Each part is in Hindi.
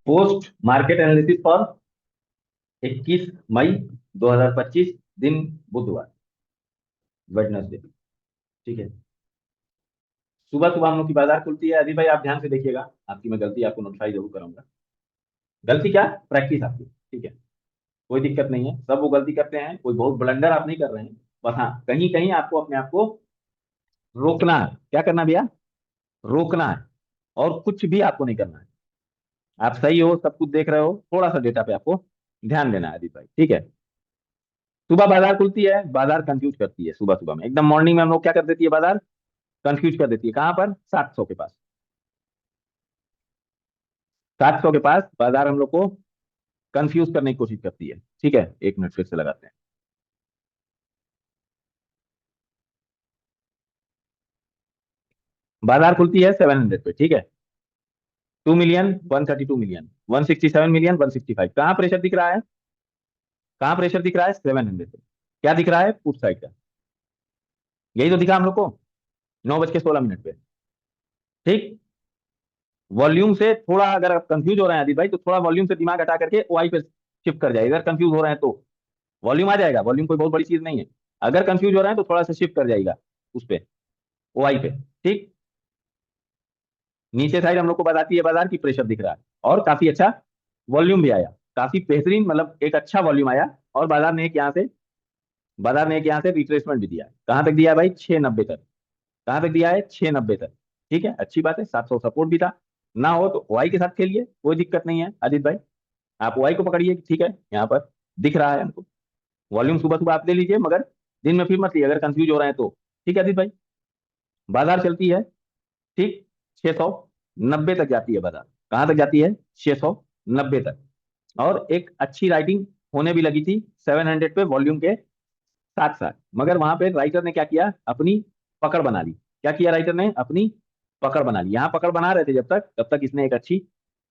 पोस्ट मार्केट एनालिसिस फॉर 21 मई 2025, दिन बुधवार, वेडनेसडे। ठीक है। सुबह सुबह हम लोग की बाजार खुलती है। अभी भाई आप ध्यान से देखिएगा, आपकी मैं गलती आपको नोटिफाई जरूर करूंगा। गलती क्या, प्रैक्टिस आपकी। ठीक है, कोई दिक्कत नहीं है, सब वो गलती करते हैं, कोई बहुत ब्लंडर आप नहीं कर रहे हैं। बस हाँ, कहीं कहीं आपको अपने आप को रोकना है। क्या करना भैया, रोकना है। और कुछ भी आपको नहीं करना है। आप सही हो, सब कुछ देख रहे हो, थोड़ा सा डेटा पे आपको ध्यान देना है आदित्य भाई। ठीक है। सुबह बाजार खुलती है, बाजार कंफ्यूज करती है। सुबह सुबह में एकदम मॉर्निंग में हम लोग क्या कर देती है, बाजार कंफ्यूज कर देती है। कहां पर, 700 के पास। 700 के पास बाजार हम लोग को कंफ्यूज करने की कोशिश करती है। ठीक है, एक मिनट फिर से लगाते हैं। बाजार खुलती है 700 पे। ठीक है, 2 मिलियन, 132 मिलियन, 167 मिलियन, 165। कहां प्रेशर दिख रहा है, कहां प्रेशर दिख रहा है, 700 पे। क्या दिख रहा है, पुट साइड का। यही तो दिखा हम लोग को 9:16 पे। ठीक। वॉल्यूम से थोड़ा अगर आप कंफ्यूज हो रहे हैं आदित्य भाई, तो थोड़ा वॉल्यूम से दिमाग हटा करके ओआई पे शिफ्ट कर जाइए। अगर कंफ्यूज हो रहे हैं तो वॉल्यूम आ जाएगा, वॉल्यूम कोई बहुत बड़ी चीज नहीं है। अगर कंफ्यूज हो रहे हैं तो थोड़ा सा शिफ्ट कर जाएगा उस पे, ओआई पे। ठीक। नीचे साइड हम लोग को बताती है बाजार की प्रेशर दिख रहा है, और काफी अच्छा वॉल्यूम भी आया, काफी बेहतरीन, मतलब एक अच्छा वॉल्यूम आया। और बाजार ने एक यहाँ से रिट्रेसमेंट भी दिया है। कहां तक दिया है भाई, 690 तक। कहां तक दिया है, 690 तक। ठीक है, अच्छी बात है। 700 सपोर्ट भी था। ना हो तो ओआई के साथ खेलिए, कोई दिक्कत नहीं है आदित्य भाई। आप ओआई को पकड़िए। ठीक है, यहाँ पर दिख रहा है हमको। वॉल्यूम सुबह सुबह आप ले लीजिए, मगर दिन में फिर मत लीजिए अगर कंफ्यूज हो रहे हैं तो। ठीक है आदित्य भाई। बाजार चलती है, ठीक, 690 तक जाती है बाजार। कहां तक जाती है, 690 तक। और एक अच्छी राइटिंग होने भी लगी थी 700 पे वॉल्यूम के साथ साथ। मगर वहां पे राइटर ने क्या किया, अपनी पकड़ बना ली। क्या किया राइटर ने, अपनी पकड़ बना ली। यहां पकड़ बना रहे थे जब तक, तब तक इसने एक अच्छी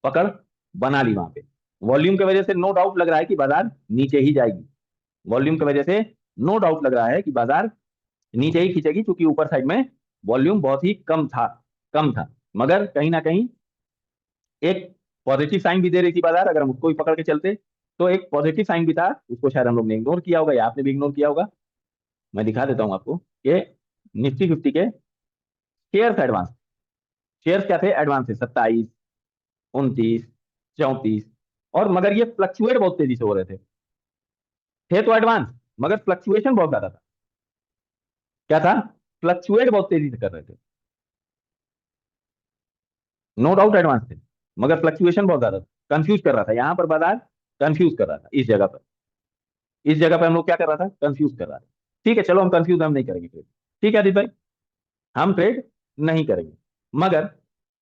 पकड़ बना ली वहां पे। वॉल्यूम की वजह से नो डाउट लग रहा है कि बाजार नीचे ही जाएगी। वॉल्यूम की वजह से नो डाउट लग रहा है कि बाजार नीचे ही खींचेगी, क्योंकि ऊपर साइड में वॉल्यूम बहुत ही कम था। मगर कहीं ना कहीं एक पॉजिटिव साइन भी दे रही थी बाजार। अगर हम उसको भी पकड़ के चलते तो एक पॉजिटिव साइन भी था, उसको शायद हम लोग ने इग्नोर किया होगा, या आपने भी इग्नोर किया होगा। मैं दिखा देता हूं आपको कि निफ्टी 50 के शेयर्स एडवांस, शेयर्स क्या थे, एडवांस थे 27, 29, 34। और मगर ये फ्लक्चुएट बहुत तेजी से हो रहे थे तो एडवांस, मगर फ्लक्चुएशन बहुत ज्यादा था। क्या था, फ्लक्चुएट बहुत तेजी से कर रहे थे। नो डाउट एडवांस थे, मगर फ्लक्चुएशन बहुत ज्यादा था। कंफ्यूज कर रहा था यहाँ पर बाजार, कंफ्यूज कर रहा था इस जगह पर। इस जगह पर हम लोग क्या कर रहा था, कंफ्यूज कर रहा था। ठीक है, चलो हम कंफ्यूज हम नहीं करेंगे ट्रेड। ठीक है आदित्य भाई, हम ट्रेड नहीं करेंगे। मगर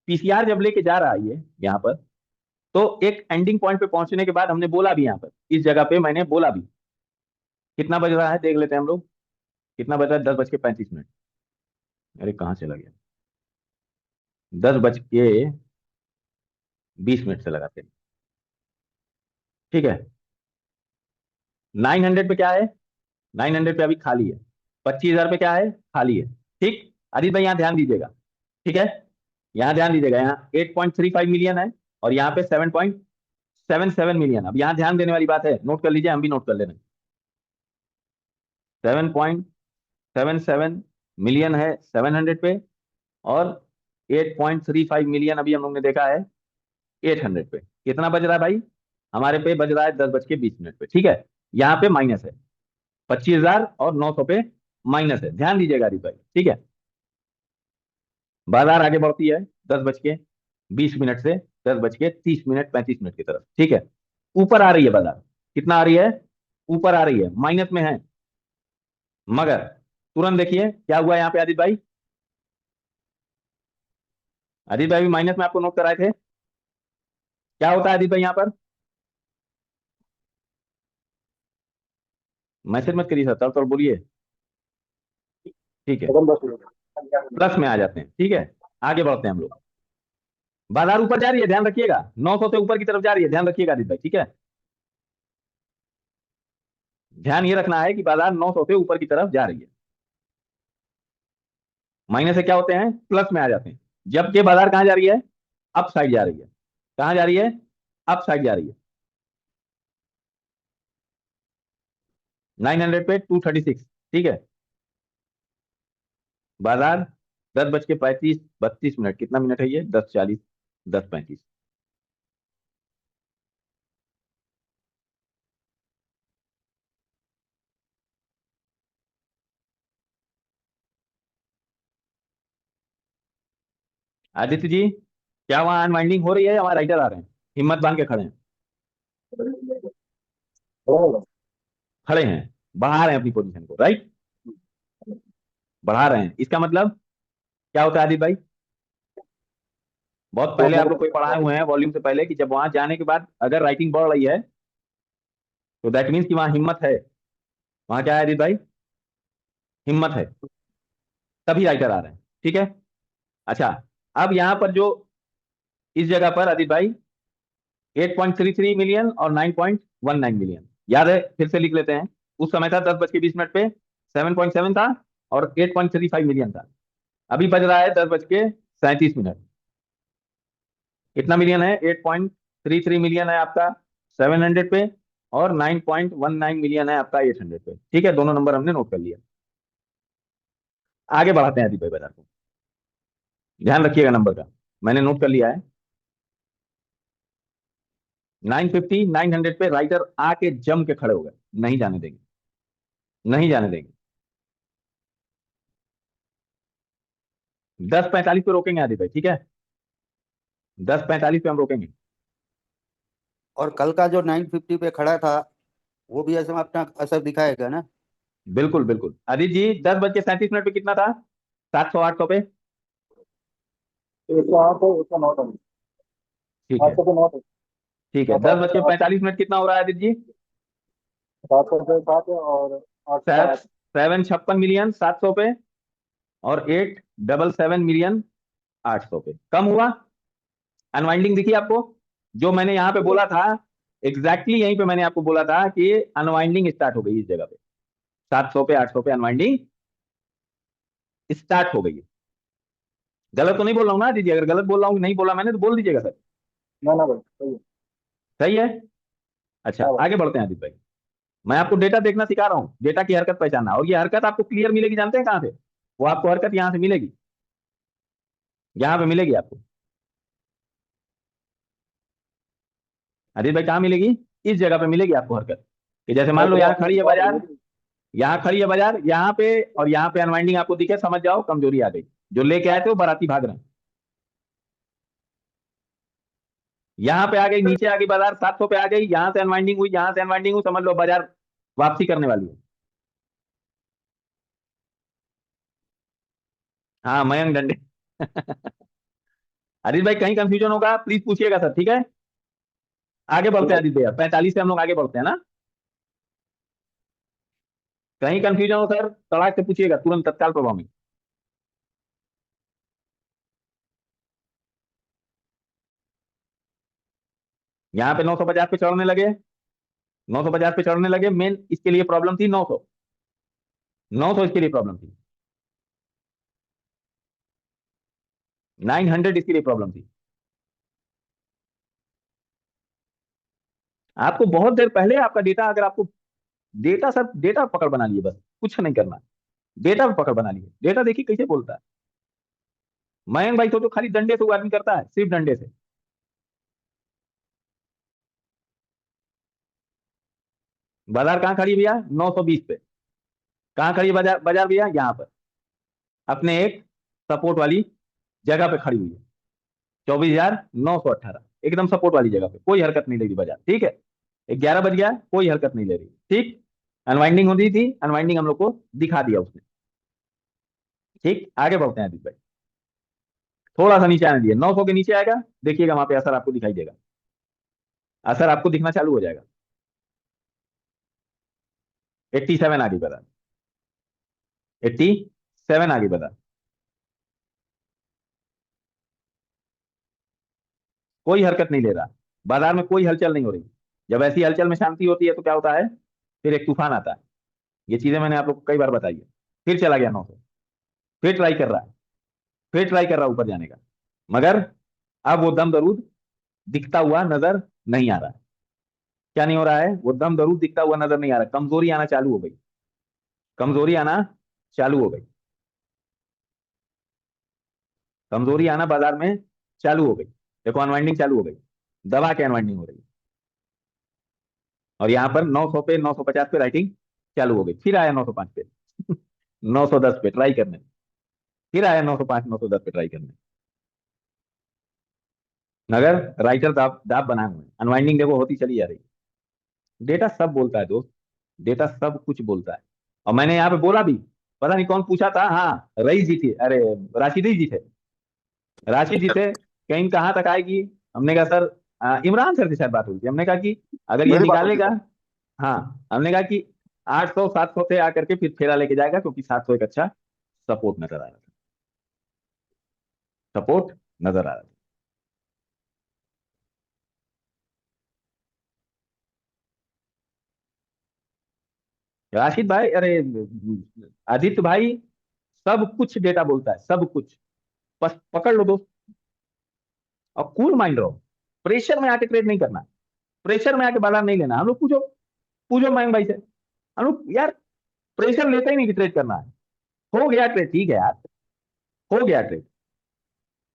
पीसीआर जब लेके जा रहा है ये यहाँ पर, तो एक एंडिंग पॉइंट पे पहुंचने के बाद हमने बोला भी यहाँ पर, इस जगह पे मैंने बोला भी। कितना बज रहा है देख लेते हैं हम लोग। कितना बज रहा है, 10:35। अरे कहाँ चला गया, 10:20 से लगाते हैं। ठीक है, 900 पे क्या है, 900 पे अभी खाली है। 25,000 पे क्या है, खाली है। ठीक, आदित्य भाई यहाँ ध्यान दीजिएगा। ठीक है, यहाँ ध्यान दीजिएगा, यहाँ 8.35 मिलियन है, और यहाँ पे 7.77 मिलियन। अब यहाँ ध्यान देने वाली बात है, नोट कर लीजिए, हम भी नोट कर ले रहे हैं। 7.77 मिलियन है 700 पे, और 8.35 मिलियन अभी हम लोग ने देखा है 800 पे। कितना बज रहा है भाई, हमारे पे बज रहा है 10:20 पे। ठीक है, यहाँ पे माइनस है, 25,000 और 900 पे माइनस है। ध्यान दीजिएगा हरीश भाई। ठीक है, बाजार आगे बढ़ती है 10:20 से 10:30 35 मिनट की तरफ। ठीक है, ऊपर आ रही है बाजार। कितना आ रही है, ऊपर आ रही है, माइनस में है। मगर तुरंत देखिए क्या हुआ यहाँ पे आदित्य भाई। आदित्य भाई भी माइनस में आपको नोट कराए थे। क्या होता है आदित्य भाई यहाँ पर, मैसेज मत करिए सर, तब तो बोलिए। ठीक है, प्लस में आ जाते हैं। ठीक है, आगे बढ़ते हैं हम लोग। बाजार ऊपर जा रही है, ध्यान रखिएगा, 900 से ऊपर की तरफ जा रही है, ध्यान रखिएगा आदित्य भाई। ठीक है, ध्यान ये रखना है कि बाजार 900 से ऊपर की तरफ जा रही है। माइनस से क्या होते हैं, प्लस में आ जाते हैं। जबकि बाजार कहाँ जा रही है, अप साइड जा रही है। कहाँ जा रही है, अप साइड जा रही है। 900 पे 236, ठीक है। बाजार 10:35 कितना मिनट है ये, 10:40, 10:35। आदित्य जी, क्या वहां अनवाइंडिंग हो रही है या वहां राइटर आ रहे हैं, हिम्मत बांध के खड़े हैं? खड़े हैं, बढ़ा रहे हैं अपनी पोजीशन को, राइट। बढ़ा रहे हैं, इसका मतलब क्या होता है आदित्य भाई? बहुत पहले आप लोग कोई पढ़ाए हुए हैं वॉल्यूम से पहले, कि जब वहां जाने के बाद अगर राइटिंग बढ़ रही है तो दैट मीन्स कि वहां हिम्मत है। वहां क्या है आदित्य भाई? हिम्मत है, तभी राइटर आ रहे हैं, ठीक है। अच्छा, अब यहाँ पर जो इस जगह पर आदित्य भाई 8.33 मिलियन और 9.19 मिलियन, याद है? फिर से लिख लेते हैं। उस समय था 10:20 पे 7.7 था और 8.35 मिलियन था। अभी बज रहा है 10:37। कितना मिलियन है? 8.33 मिलियन है आपका 700 पे, और 9.19 मिलियन है आपका 800 पे, ठीक है। दोनों नंबर हमने नोट कर लिया। आगे बढ़ाते हैं आदित्य भाई बाजार को, ध्यान रखिएगा नंबर का, मैंने नोट कर लिया है। 950 900 पे राइटर आके जम के खड़े हो गए, नहीं जाने देंगे, नहीं जाने देंगे। 10:45 पे रोकेंगे आदित्य भाई, ठीक है। 10:45 पे हम रोकेंगे। और कल का जो 950 पे खड़ा था वो भी ऐसे में अपना असर दिखाएगा ना? बिल्कुल बिल्कुल आदित्य जी, 10:37 पे कितना था? 700 800 पे, 108 है, 109 है। ठीक है। 809 है। ठीक है, 10:45 कितना हो रहा है आदित्य जी? 707 है और 808। 756 मिलियन 700 पे, और 877 मिलियन 800 पे, कम हुआ। अनवाइंडिंग दिखी आपको? जो मैंने यहाँ पे बोला था, एग्जैक्टली यहीं पे मैंने आपको बोला था कि अनवाइंडिंग स्टार्ट हो गई इस जगह पे, 700 पे 800 पे अनवाइंडिंग स्टार्ट हो गई है। गलत तो नहीं बोल रहा हूँ ना दीजिए? अगर गलत बोल रहा हूँ, नहीं बोला मैंने, तो बोल दीजिएगा सर। ना ना भाई, सही है। सही है। अच्छा, हाँ भाई। आगे बढ़ते हैं आदित्य भाई। मैं आपको डेटा देखना सिखा रहा हूँ, डेटा की हरकत पहचानना, और ये हरकत आपको क्लियर मिलेगी, जानते हैं कहाँ से? वो आपको हरकत यहाँ से मिलेगी, यहाँ पे मिलेगी आपको। आदित्य भाई कहाँ मिलेगी? इस जगह पे मिलेगी आपको हरकत, कि जैसे मान लो चलो यहाँ आपने खड़ी है बता दिया बाजार, कि यहाँ खड़ी है बाजार, यहाँ पे और यहाँ पे अनवाइंडिंग आपको दिखे, समझ जाओ कमजोरी आ गई। जो लेके आए थे वो बाराती भाग रहे हैं। यहाँ पे आ गई, नीचे आ गई बाजार 700 पे आ गई, यहाँ से अनवाइंडिंग हुई, यहाँ से अनवाइंडिंग हुई, समझ लो बाजार वापसी करने वाली है। हाँ, मयंक डंडे। आदित्य भाई कहीं कंफ्यूजन होगा प्लीज पूछिएगा सर, ठीक है। आगे बढ़ते हैं आदित्य भैया, 45 से हम लोग आगे बढ़ते हैं ना। कहीं कंफ्यूजन हो सर, तड़ाक से पूछिएगा, तुरंत तत्काल प्रभाव में। यहाँ पे 950 पे चढ़ने लगे, 950 पे चढ़ने लगे, मेन इसके लिए प्रॉब्लम थी 900, 900 इसके लिए प्रॉब्लम थी, 900 इसके लिए प्रॉब्लम थी। आपको बहुत देर पहले आपका डेटा, अगर आपको डेटा, सर डेटा पकड़ बना लिए, बस कुछ नहीं करना, डेटा पकड़ बना लिए। डेटा देखिए कैसे बोलता है। मयंक भाई तो खाली डंडे से वो आदमी करता है, सिर्फ डंडे से। बाजार कहाँ खड़ी है भैया? 920 पे। कहाँ खड़ी है बाजार? बाजार भैया यहाँ पर अपने एक सपोर्ट वाली जगह पे खड़ी हुई है, 24,918, एकदम सपोर्ट वाली जगह पे, कोई हरकत नहीं ले रही बाजार, ठीक है। 11 बज गया, कोई हरकत नहीं ले रही, ठीक। अनवाइंडिंग होती थी, अनवाइंडिंग हम लोग को दिखा दिया उसने, ठीक। आगे बढ़ते हैं आदित्य भाई, थोड़ा सा नीचे आने दिए, 900 के नीचे आएगा, देखिएगा वहां पे असर आपको दिखाई देगा, असर आपको दिखना चालू हो जाएगा। 87 आगे बढ़ा, 87 आगे बढ़ा, कोई हरकत नहीं ले रहा, बाजार में कोई हलचल नहीं हो रही। जब ऐसी हलचल में शांति होती है तो क्या होता है? फिर एक तूफान आता है। ये चीजें मैंने आप लोग को कई बार बताई है। फिर चला गया 900, फिर ट्राई कर रहा है, फिर ट्राई कर रहा है ऊपर जाने का, मगर अब वो दम दरूद दिखता हुआ नजर नहीं आ रहा है। क्या नहीं हो रहा है? वो दम जरूर दिखता हुआ नजर नहीं आ रहा, कमजोरी आना चालू हो गई, कमजोरी आना चालू हो गई, कमजोरी आना बाजार में चालू हो गई। देखो अनवाइंडिंग चालू हो गई, दबा के अनवाइंडिंग हो रही है, और यहाँ पर 900 पे 950 पे राइटिंग चालू हो गई, फिर आया 905 पे 910 पे ट्राई करने, फिर आया 905 910 पे ट्राई करने, मगर राइटर दाब दाब बनाए हुए हैं, अनवाइंडिंग देखो होती चली जा रही है। डेटा सब बोलता है दोस्त, डेटा सब कुछ बोलता है। और मैंने यहाँ पे बोला भी, पता नहीं कौन पूछा था, हाँ रईस जी थे, अरे राशिदी जी थे, राशिद जी से कहीं कहाँ तक आएगी। हमने कहा सर, इमरान सर के साथ बात हुई थी, हमने कहा कि अगर ये मेरी बात होती निकालेगा, सर। हाँ हमने कहा कि 800 700 से आकर के फिर फेरा लेके जाएगा, क्योंकि 700 एक अच्छा सपोर्ट नजर आ रहा था, सपोर्ट नजर आ रहा था। राशिद भाई, अरे आदित्य भाई, सब कुछ डेटा बोलता है, सब कुछ, बस पकड़ लो दोस्त, और कूल माइंड रहो। प्रेशर में आके ट्रेड नहीं करना, प्रेशर में आके बाजार नहीं लेना। हम लोग पूछो, पूछो मयंक भाई से, हम लोग यार प्रेशर लेते ही नहीं कि ट्रेड करना है। हो गया ट्रेड, ठीक है यार, हो गया ट्रेड,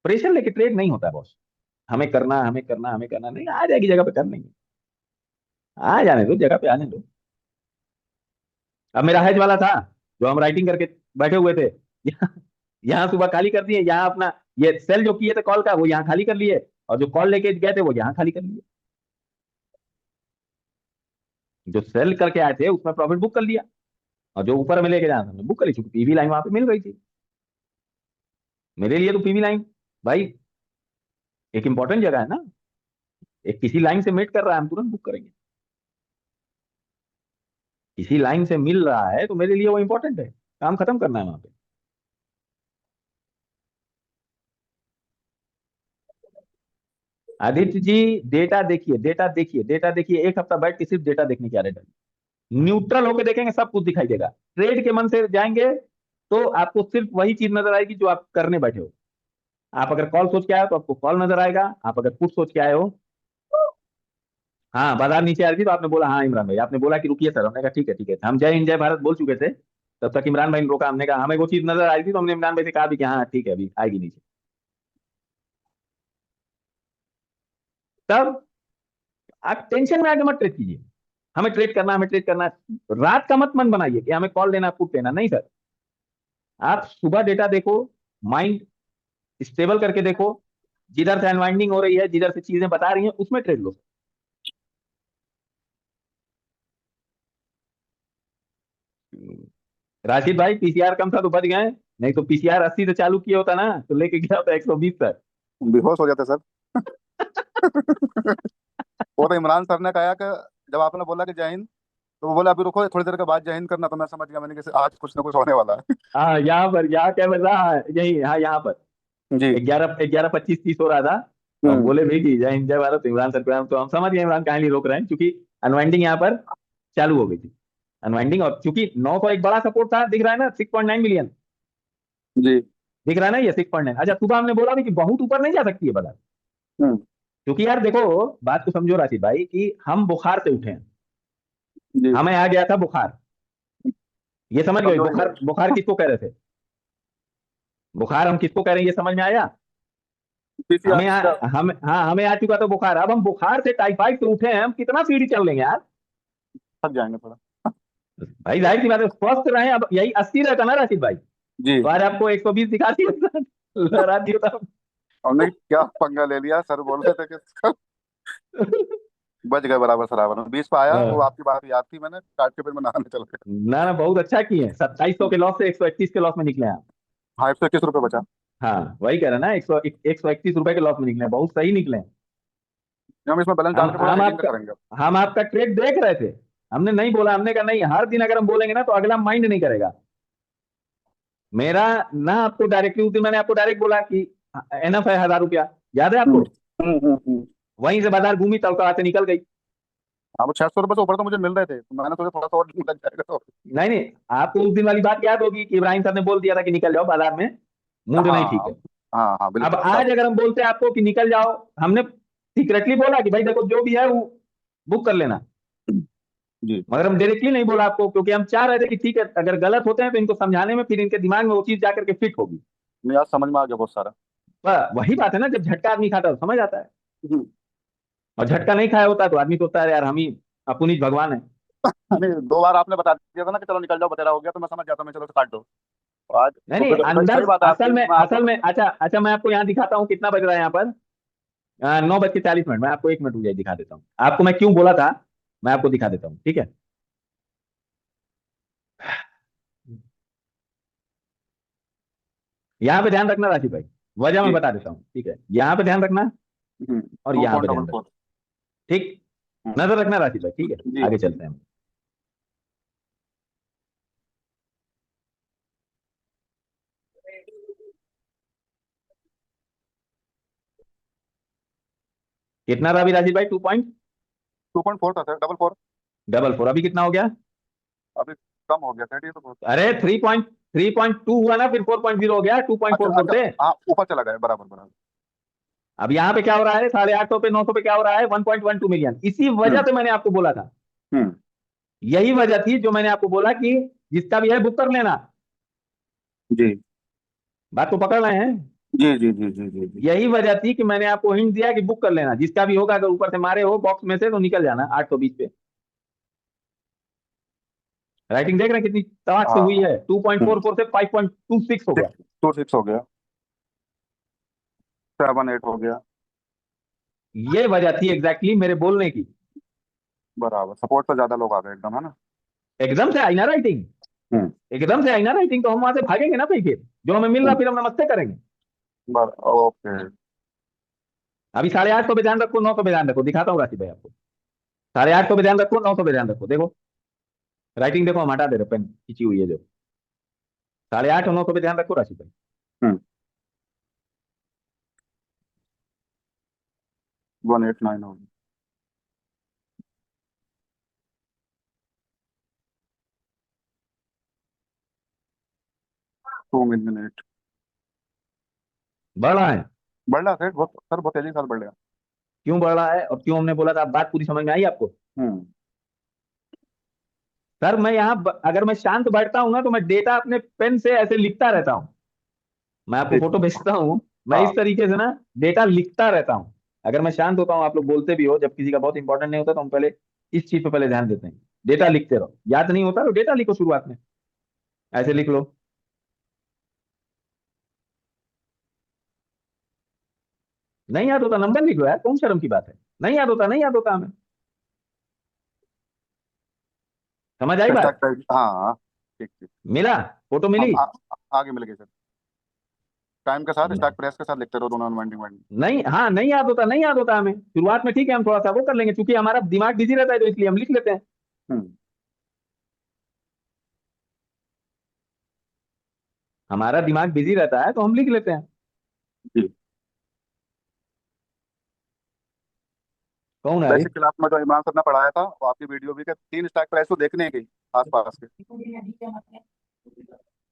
प्रेशर लेके ट्रेड नहीं होता है बॉस। हमें करना, हमें करना, हमें करना नहीं, आ जाएगी जगह पे, कर लेंगे, आ जाने दो, जगह पे आने दो। अब मेरा हैज वाला था, जो हम राइटिंग करके बैठे हुए थे, यहाँ यहाँ सुबह खाली कर दिए, यहाँ अपना ये सेल जो किए थे कॉल का, वो यहाँ खाली कर लिए, और जो कॉल लेके गए थे वो यहाँ खाली कर लिए। जो सेल करके आए थे उसमें प्रॉफिट बुक कर लिया, और जो ऊपर में लेके जाना था हमने बुक करी, क्योंकि पीवी लाइन वहां पे मिल रही थी। मेरे लिए तो पीवी लाइन भाई एक इंपॉर्टेंट जगह है ना, एक किसी लाइन से मेट कर रहा है, हम तुरंत बुक करेंगे। किसी लाइन से मिल रहा है तो मेरे लिए वो इंपॉर्टेंट है, काम खत्म करना है वहां पे। आदित्य जी, डेटा देखिए, डेटा देखिए, डेटा देखिए, एक हफ्ता बैठ के सिर्फ डेटा देखने की आदत है, न्यूट्रल होकर देखेंगे सब कुछ दिखाई देगा। ट्रेड के मन से जाएंगे तो आपको सिर्फ वही चीज नजर आएगी जो आप करने बैठे हो। आप अगर कॉल सोच के आए हो तो आपको कॉल नजर आएगा, आप अगर पुट सोच के आए हो, हाँ बाजार नीचे आ रही थी तो आपने बोला हाँ इमरान भाई, आपने बोला कि रुकिए सर, हमने कहा ठीक है ठीक है, हम जय हिंद जय भारत बोल चुके थे, तब तक इमरान भाई ने रोका, हमने कहा हमें वो चीज नजर आ रही थी, तो हमने इमरान भाई से कहा भी कि हाँ ठीक है अभी आएगी नीचे। तब आप टेंशन में आके मत ट्रेड कीजिए, हमें ट्रेड करना, हमें ट्रेड करना है। रात का मत मन बनाइए कि हमें कॉल लेना पुट लेना, नहीं सर। आप सुबह डेटा देखो, माइंड स्टेबल करके देखो, जिधर से अनवाइंडिंग हो रही है, जिधर से चीजें बता रही हैं उसमें ट्रेड लो। राशिद भाई पीसीआर कम था तो बच गए, नहीं तो पीसीआर 80 से चालू किया होता ना तो लेके गया होता 120 तक। बेहोश हो जाते सर। वो तो इमरान सर ने कहा कि जब आपने बोला कि जय हिंद, तो वो बोला अभी रुको थोड़ी देर के बाद जय हिंद करना, तो मैं समझ गया, मैंने कि आज कुछ ना कुछ होने वाला है। हाँ यहाँ पर, यहाँ क्या बज रहा है, यही हाँ यहाँ पर जी। 11:25 30 हो रहा था। और हम्म। बोले भाई कि जय हिंद जय भारत, तो इमरान सर को, तो हम समझ गए इमरान कहानी रोक रहे हैं, क्योंकि अनवाइंडिंग यहाँ पर चालू हो गई थी, अनवाइंडिंग। और क्योंकि 900 एक बड़ा सपोर्ट था, दिख रहा है ना 6.9 मिलियन, जी। दिख रहा है ना ये 6.9। अच्छा सुबह हमने बोला भी कि बहुत ऊपर नहीं जा सकती है बाजार, हम्म। क्योंकि यार देखो बात को समझो राशिद भाई, कि हम बुखार से उठे हैं, जी। हमें आ गया था बुखार, ये समझ गए कमजोरी बुखार, बुखार किसको कह रहे थे, बुखार हम किसको कह रहे हैं ये समझ में आया। पीसीआर का। हम हाँ हमें आ चुका था बुखार, अब हम बुखार से टाइफाइड से उठे हैं, हम कितना सीढ़ी चल लेंगे यार। थक जाएंगे थोड़ा। भाई जाहिर सी बात है, स्वस्थ रहे, अब यही 80 रहता ना राशिद भाई, जी। तो आज आपको 120 दिखा दिया, लहरा दिया था। हमने क्या पंगा ले लिया, सर बोल रहे थे कि बच गए बराबर सराबर में। 20 पे आया, वो हाँ, आपकी बात याद थी, मैंने काट के फिर मैं नहाने चल गया। ना ना बहुत अच्छा किए, 2700 के लॉस से 131 के लॉस में निकले आप। हाँ, 121 रुपये बचा। हाँ वही कह रहे हैं ना, 131 रुपए के लॉस में निकले, बहुत सही निकले। हम इसमें बैलेंस डाल हम के थोड़ा हम हेजिंग आपका करेंगे। हम आपका ट्रेड देख रहे थे, हमने नहीं बोला, हमने कहा नहीं, हर दिन अगर हम बोलेंगे ना तो अगला माइंड नहीं करेगा। मेरा ना आपको डायरेक्टली उस दिन मैंने आपको डायरेक्ट बोला कि एनएफ है 1000 रुपया, याद है हम्म। आपको? वहीं से बाजार घूमी, तड़का से निकल गई। हाँ, वो 600 रुपये से ऊपर तो मुझे मिल रहे थे, तो मैंने सोचा थोड़ा सा और लग जाएगा तो। नहीं नहीं, आपको उस दिन वाली बात याद होगी कि इब्राहिम सर ने बोल दिया था कि निकल जाओ, बाजार में मूड नहीं ठीक हाँ है। हाँ हाँ, अब बिल्कुल आज सब। अगर हम बोलते हैं आपको कि निकल जाओ, हमने सीक्रेटली बोला कि भाई देखो जो भी है वो बुक कर लेना, जी मगर हम डायरेक्टली नहीं बोला आपको, क्योंकि हम चाह रहे थे कि ठीक है अगर गलत होते हैं तो इनको समझाने में फिर इनके दिमाग में वो चीज जाकर के फिट होगी। नहीं, आज समझ में आ गया बहुत सारा। वही बात है ना, जब झटका आदमी खाता है तो समझ आता है, हम्म। और झटका नहीं खाया होता तो आदमी सोचता है यार हम ही अपुनीत भगवान है। नहीं, 2 बार आपने बता दिया था ना कि चलो निकल जाओ बतेरा हो गया, तो मैं समझ जाता, मैं चलो काट दो। तो आज नहीं तो नहीं, फिर अंदर सही बात है असल आपकी, में मैं आपको असल में अच्छा अच्छा, मैं आपको यहाँ दिखाता हूँ कितना बज रहा है यहाँ पर। 9:40 मैं आपको 1 मिनट रुक जाइए दिखा देता हूँ आपको, मैं क्यों बोला था मैं आपको दिखा देता हूँ, ठीक है। यहाँ पे ध्यान रखना राशि भाई, वजह मैं जी। बता देता हूँ, ठीक है, यहाँ पे ध्यान रखना और टू यहाँ पे पॉइंट ध्यान डबल रखना, फोर ठीक। नजर रखना राशि भाई, ठीक है, जी। आगे चलते हैं। कितना रहा अभी राशि भाई? 2.4 था सर, डबल फोर। 2.44, अभी कितना हो गया? अभी कम हो गया सर, ये तो बहुत। अरे 3.2 हुआ ना, फिर 4.0 हो गया, टू पॉइंट अच्छा फोर फोर अच्छा, से। हाँ ऊपर चला गया, बराबर बराबर। अब यहाँ पे क्या हो रहा है, 850 पे 900 पे क्या हो रहा है, 1.12 मिलियन। इसी वजह हम्म से मैंने आपको बोला था, हम्म। यही वजह थी जो मैंने आपको बोला कि जिसका भी है बुक कर लेना। जी बात को पकड़ रहे हैं? जी जी जी जी जी जी। यही वजह थी कि मैंने आपको हिंट दिया कि बुक कर लेना, जिसका भी होगा, अगर ऊपर से मारे हो बॉक्स में से तो निकल जाना 820 पे। राइटिंग देख रहे हैं कितनी तवाक से हुई हाँ। है, 2.44 से 5.26 हो गया। 6 हो गया, 7 8 हो गया। ये वजह थी एग्जैक्टली मेरे बोलने की। बराबर, सपोर्ट पे ज्यादा लोग आ गए एकदम, है ना। एकदम से आई ना राइटिंग, हम्म एकदम से आई ना राइटिंग, तो हम वहां से भागेंगे ना भाई, फिर जो हमें मिल रहा हम्म। फिर हम नमस्ते करेंगे। ओके। अभी 850 पे ध्यान रखो, 900 पे ध्यान रखो, दिखाता हूँ राशि भाई आपको। 850 पे ध्यान रखो, 900 पे ध्यान रखो, देखो राइटिंग देखो, हम हटा दे रहे, पेन खींची हुई है जो। 850 और 900 पे ध्यान रखो राशि भाई। हम्म। 189 हो गया। 2 मिनट। बढ़ रहा है? बढ़ रहा सर, बहुत सर, बहुत तेजी के साथ बढ़ रहा। क्यों बढ़ रहा है और क्यों हमने बोला था, बात पूरी समझ में आई आपको? हम्म। सर मैं यहाँ अगर मैं शांत बैठता हूँ ना तो मैं डेटा अपने पेन से ऐसे लिखता रहता हूँ, मैं आपको ठीक। फोटो भेजता हूँ, मैं इस हाँ। तरीके से ना डेटा लिखता रहता हूँ। अगर मैं शांत होता हूँ, आप लोग बोलते भी हो, जब किसी का बहुत इंपॉर्टेंट नहीं होता तो हम पहले इस चीज पे पहले ध्यान देते हैं, डेटा लिखते रहो, याद नहीं होता तो डेटा लिखो शुरुआत में, ऐसे लिख लो। नहीं याद होता नंबर लिख लो यार, कौन शर्म की बात है, नहीं याद होता, नहीं याद होता हमें। समझ आई स्टैक बात? प्राइस, हाँ हाँ। ठीक ठीक। मिला? फोटो मिली? आगे मिल गई सर। टाइम के साथ स्टैक प्राइस के साथ लिखते रहो दोनों, अनवाइंडिंग वाइंडिंग। नहीं, हाँ नहीं याद होता, नहीं याद होता हमें शुरुआत में, ठीक है हम थोड़ा सा वो कर लेंगे, क्योंकि हमारा दिमाग बिजी रहता है तो इसलिए हम लिख लेते हैं। हम्म। हमारा दिमाग बिजी रहता है तो हम लिख लेते हैं। जी। कौन है अरे? बेसिक क्लास में जो इमरान सर ने पढ़ाया था, वो आपकी वीडियो भी के 3 स्टैक प्राइस को देखने की आस पास के।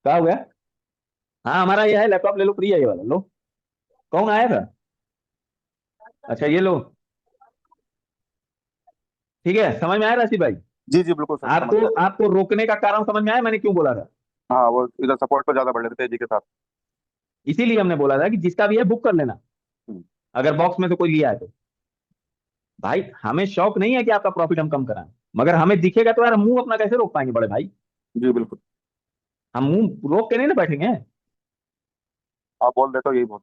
क्या हो गया? हाँ हमारा ये है, लैपटॉप ले लो, फ्री है ये वाला, लो। कौन आया था? अच्छा ये लो, ठीक है, समझ में आया राशि भाई? जी जी बिल्कुल सर, समझ आपको गया। आपको रोकने का कारण समझ में आया मैंने क्यों बोला था? हाँ, वो इधर सपोर्ट पे ज्यादा बढ़ रहे थे तेजी के साथ। इसीलिए हमने बोला था कि जिसका भी है बुक कर लेना, हम्म। अगर बॉक्स में से कोई लिया है तो। भाई हमें शौक नहीं है कि आपका प्रॉफिट हम कम कराएं, मगर हमें दिखेगा तो यार हम मुंह अपना कैसे रोक पाएंगे बड़े भाई? जी बिल्कुल। हम मुंह रोक के नहीं ना बैठेंगे। आप बोल देते हो, यही बोल।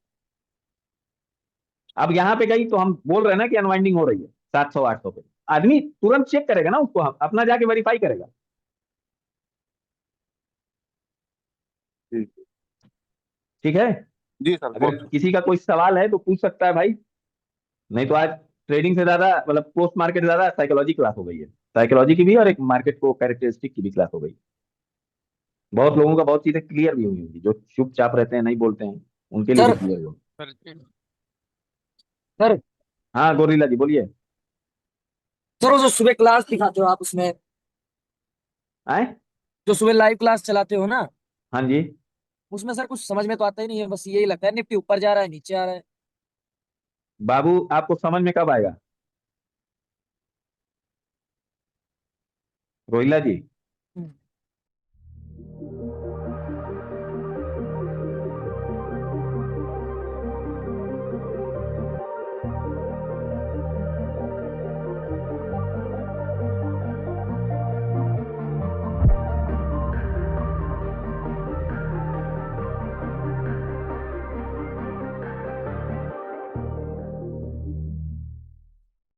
अब यहाँ पे गई तो हम बोल रहे हैं ना कि अनवाइंडिंग हो रही है 700 800 पे, आदमी तुरंत चेक करेगा ना उसको, हम अपना जाके वेरीफाई करेगा। जी ठीक है, जी सर, अगर बोल। किसी का कोई सवाल है तो पूछ सकता है भाई, नहीं तो आज ट्रेडिंग से ज्यादा, मतलब पोस्ट मार्केट से ज्यादा साइकोलॉजी क्लास हो गई है, साइकोलॉजी की भी और एक मार्केट को कैरेक्टरिस्टिक की भी क्लास हो गई। बहुत लोगों का बहुत चीजें क्लियर भी हुई होंगी, जो चुपचाप रहते हैं नहीं बोलते हैं, उनके लिए भी सर क्लियर हुआ। सर हाँ गोरिल्ला जी बोलिए। सर वो जो सुबह क्लास दिखाते हो आप, उसमें आए? जो सुबह लाइव क्लास चलाते हो ना, हाँ जी। उसमें सर कुछ समझ में तो आता ही नहीं है, बस यही लगता है निफ्टी ऊपर जा रहा है नीचे आ रहा है। बाबू आपको समझ में कब आएगा? रोहिला जी